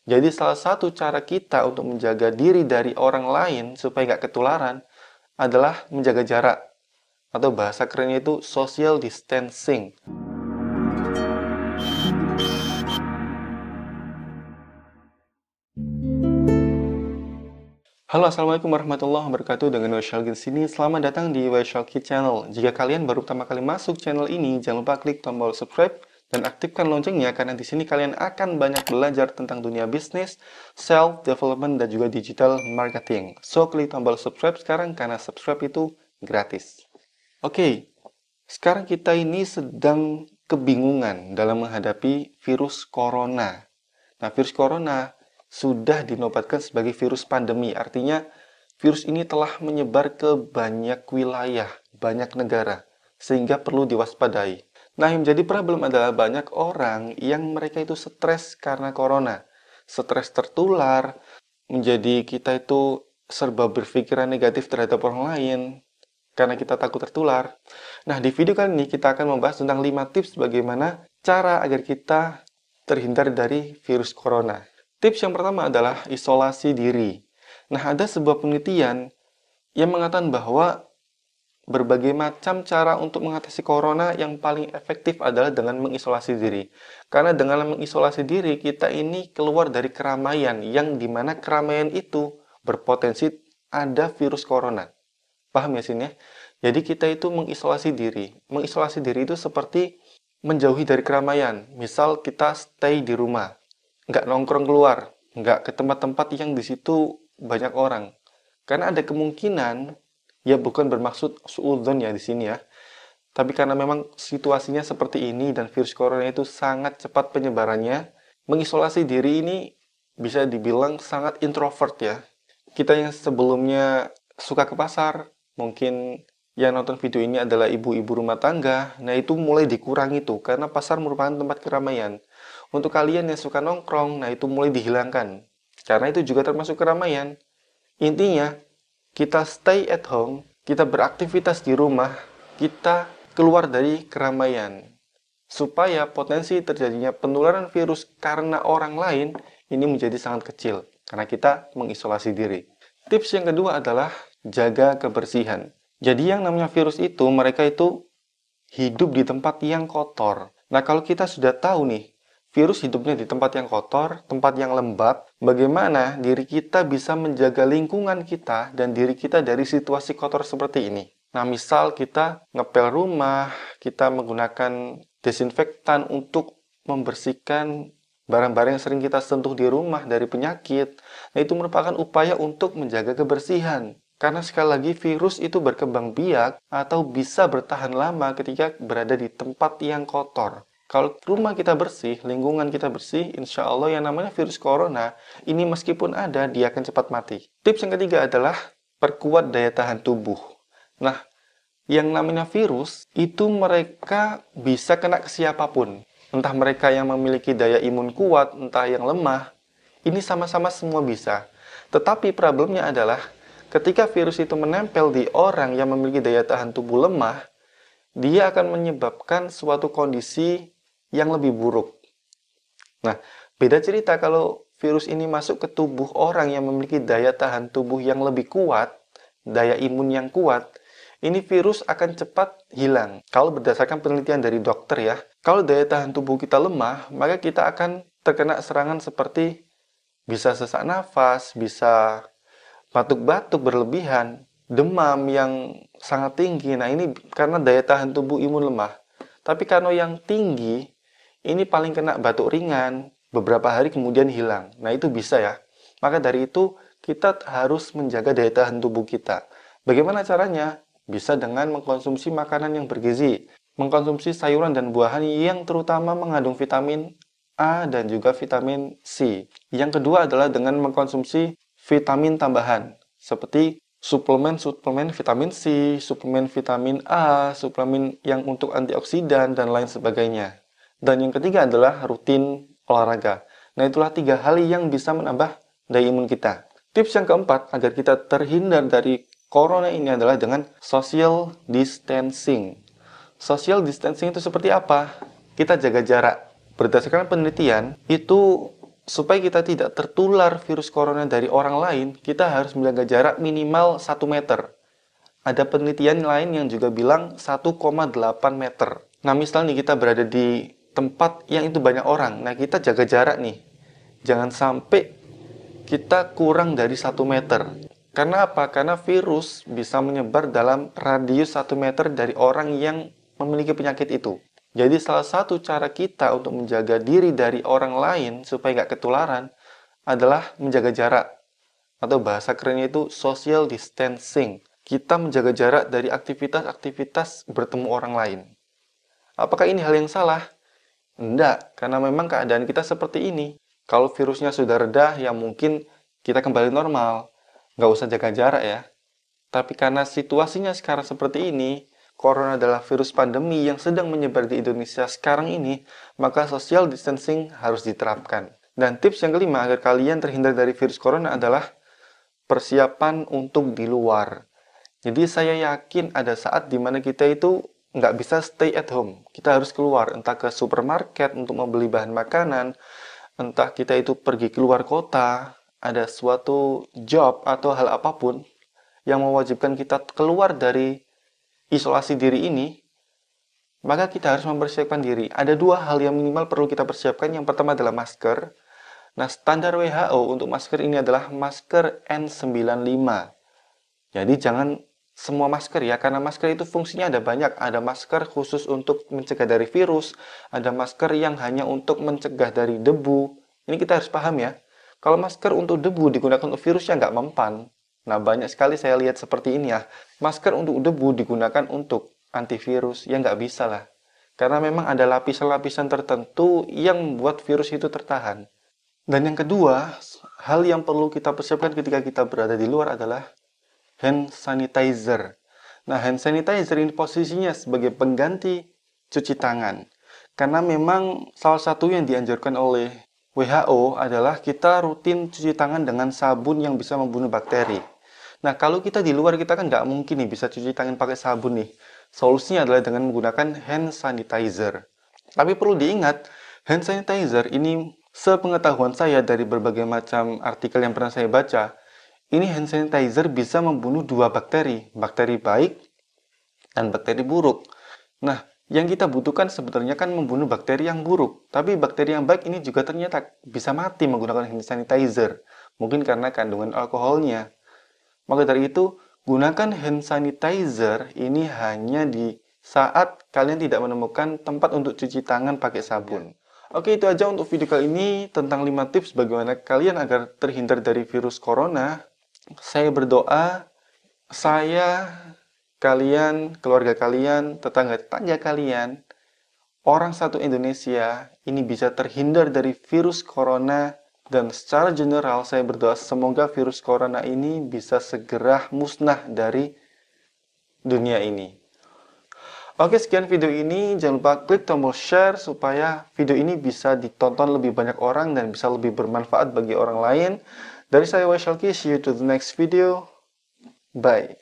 Jadi salah satu cara kita untuk menjaga diri dari orang lain supaya nggak ketularan adalah menjaga jarak. Atau bahasa kerennya itu social distancing. Halo, Assalamualaikum warahmatullahi wabarakatuh. Dengan Waisal di sini. Selamat datang di Waisal Kid Channel. Jika kalian baru pertama kali masuk channel ini, jangan lupa klik tombol subscribe dan aktifkan loncengnya karena di sini kalian akan banyak belajar tentang dunia bisnis, self-development, dan juga digital marketing. So, klik tombol subscribe sekarang karena subscribe itu gratis. Oke, sekarang kita ini sedang kebingungan dalam menghadapi virus corona. Nah, virus corona sudah dinobatkan sebagai virus pandemi. Artinya, virus ini telah menyebar ke banyak wilayah, banyak negara, sehingga perlu diwaspadai. Nah, yang menjadi problem adalah banyak orang yang mereka itu stres karena corona. Stres tertular, menjadi kita itu serba berpikiran negatif terhadap orang lain, karena kita takut tertular. Nah, di video kali ini kita akan membahas tentang 5 tips bagaimana cara agar kita terhindar dari virus corona. Tips yang pertama adalah isolasi diri. Nah, ada sebuah penelitian yang mengatakan bahwa berbagai macam cara untuk mengatasi corona yang paling efektif adalah dengan mengisolasi diri. Karena dengan mengisolasi diri, kita ini keluar dari keramaian, yang dimana keramaian itu berpotensi ada virus corona. Paham ya sini ya? Jadi kita itu mengisolasi diri. Mengisolasi diri itu seperti menjauhi dari keramaian. Misal kita stay di rumah, nggak nongkrong keluar, nggak ke tempat-tempat yang di situ banyak orang. Karena ada kemungkinan, ya bukan bermaksud suudzon ya di sini ya, tapi karena memang situasinya seperti ini dan virus corona itu sangat cepat penyebarannya, mengisolasi diri ini bisa dibilang sangat introvert ya. Kita yang sebelumnya suka ke pasar, mungkin yang nonton video ini adalah ibu-ibu rumah tangga, nah itu mulai dikurangi tuh, karena pasar merupakan tempat keramaian. Untuk kalian yang suka nongkrong, nah itu mulai dihilangkan. Karena itu juga termasuk keramaian. Intinya, kita stay at home, kita beraktivitas di rumah, kita keluar dari keramaian. Supaya potensi terjadinya penularan virus karena orang lain, ini menjadi sangat kecil. Karena kita mengisolasi diri. Tips yang kedua adalah jaga kebersihan. Jadi yang namanya virus itu, mereka itu hidup di tempat yang kotor. Nah, kalau kita sudah tahu nih, virus hidupnya di tempat yang kotor, tempat yang lembab, bagaimana diri kita bisa menjaga lingkungan kita dan diri kita dari situasi kotor seperti ini? Nah, misal kita ngepel rumah, kita menggunakan desinfektan untuk membersihkan barang-barang yang sering kita sentuh di rumah dari penyakit. Nah, itu merupakan upaya untuk menjaga kebersihan. Karena sekali lagi virus itu berkembang biak atau bisa bertahan lama ketika berada di tempat yang kotor. Kalau rumah kita bersih, lingkungan kita bersih, insya Allah yang namanya virus corona, ini meskipun ada, dia akan cepat mati. Tips yang ketiga adalah perkuat daya tahan tubuh. Nah, yang namanya virus, itu mereka bisa kena ke siapapun. Entah mereka yang memiliki daya imun kuat, entah yang lemah, ini sama-sama semua bisa. Tetapi problemnya adalah, ketika virus itu menempel di orang yang memiliki daya tahan tubuh lemah, dia akan menyebabkan suatu kondisi yang lebih buruk. Nah, beda cerita kalau virus ini masuk ke tubuh orang yang memiliki daya tahan tubuh yang lebih kuat, daya imun yang kuat, ini virus akan cepat hilang. Kalau berdasarkan penelitian dari dokter ya, kalau daya tahan tubuh kita lemah, maka kita akan terkena serangan seperti bisa sesak nafas, bisa batuk-batuk berlebihan, demam yang sangat tinggi. Nah, ini karena daya tahan tubuh imun lemah. Tapi karena yang tinggi, ini paling kena batuk ringan, beberapa hari kemudian hilang. Nah, itu bisa ya. Maka dari itu, kita harus menjaga daya tahan tubuh kita. Bagaimana caranya? Bisa dengan mengkonsumsi makanan yang bergizi, mengkonsumsi sayuran dan buahan yang terutama mengandung vitamin A dan juga vitamin C. Yang kedua adalah dengan mengkonsumsi vitamin tambahan, seperti suplemen vitamin C, suplemen vitamin A, suplemen yang untuk antioksidan, dan lain sebagainya. Dan yang ketiga adalah rutin olahraga. Nah, itulah 3 hal yang bisa menambah daya imun kita. Tips yang keempat, agar kita terhindar dari corona ini adalah dengan social distancing. Social distancing itu seperti apa? Kita jaga jarak. Berdasarkan penelitian, itu supaya kita tidak tertular virus corona dari orang lain, kita harus menjaga jarak minimal 1 meter. Ada penelitian lain yang juga bilang 1,8 meter. Nah, misalnya kita berada di tempat yang itu banyak orang, nah kita jaga jarak nih. Jangan sampai kita kurang dari 1 meter. Karena apa? Karena virus bisa menyebar dalam radius 1 meter dari orang yang memiliki penyakit itu. Jadi salah satu cara kita untuk menjaga diri dari orang lain supaya nggak ketularan adalah menjaga jarak. Atau bahasa kerennya itu social distancing. Kita menjaga jarak dari aktivitas-aktivitas bertemu orang lain. Apakah ini hal yang salah? Enggak, karena memang keadaan kita seperti ini. Kalau virusnya sudah reda, ya mungkin kita kembali normal. Nggak usah jaga jarak ya. Tapi karena situasinya sekarang seperti ini, corona adalah virus pandemi yang sedang menyebar di Indonesia sekarang ini, maka social distancing harus diterapkan. Dan tips yang kelima agar kalian terhindar dari virus corona adalah persiapan untuk di luar. Jadi saya yakin ada saat dimana kita itu nggak bisa stay at home. Kita harus keluar, entah ke supermarket untuk membeli bahan makanan, entah kita itu pergi keluar kota, ada suatu job atau hal apapun yang mewajibkan kita keluar dari isolasi diri ini, maka kita harus mempersiapkan diri. Ada dua hal yang minimal perlu kita persiapkan. Yang pertama adalah masker. Nah, standar WHO untuk masker ini adalah masker N95. Jadi jangan semua masker ya, karena masker itu fungsinya ada banyak. Ada masker khusus untuk mencegah dari virus, ada masker yang hanya untuk mencegah dari debu. Ini kita harus paham ya. Kalau masker untuk debu digunakan untuk virus ya nggak mempan. Nah, banyak sekali saya lihat seperti ini ya. Masker untuk debu digunakan untuk antivirus, ya nggak bisa lah. Karena memang ada lapisan-lapisan tertentu yang membuat virus itu tertahan. Dan yang kedua, hal yang perlu kita persiapkan ketika kita berada di luar adalah hand sanitizer. Nah, hand sanitizer ini posisinya sebagai pengganti cuci tangan. Karena memang salah satu yang dianjurkan oleh WHO adalah kita rutin cuci tangan dengan sabun yang bisa membunuh bakteri. Nah, kalau kita di luar, kita kan nggak mungkin nih bisa cuci tangan pakai sabun nih. Solusinya adalah dengan menggunakan hand sanitizer. Tapi perlu diingat, hand sanitizer ini sepengetahuan saya dari berbagai macam artikel yang pernah saya baca, ini hand sanitizer bisa membunuh dua bakteri, bakteri baik dan bakteri buruk. Nah, yang kita butuhkan sebenarnya kan membunuh bakteri yang buruk. Tapi bakteri yang baik ini juga ternyata bisa mati menggunakan hand sanitizer. Mungkin karena kandungan alkoholnya. Maka dari itu, gunakan hand sanitizer ini hanya di saat kalian tidak menemukan tempat untuk cuci tangan pakai sabun. Oke, itu aja untuk video kali ini tentang 5 tips bagaimana kalian agar terhindar dari virus corona. Saya berdoa, saya, kalian, keluarga kalian, tetangga-tetangga kalian, orang satu Indonesia ini bisa terhindar dari virus corona. Dan secara general saya berdoa semoga virus corona ini bisa segera musnah dari dunia ini. Oke, sekian video ini. Jangan lupa klik tombol share supaya video ini bisa ditonton lebih banyak orang dan bisa lebih bermanfaat bagi orang lain. Dari saya Waishalki, see you to the next video. Bye.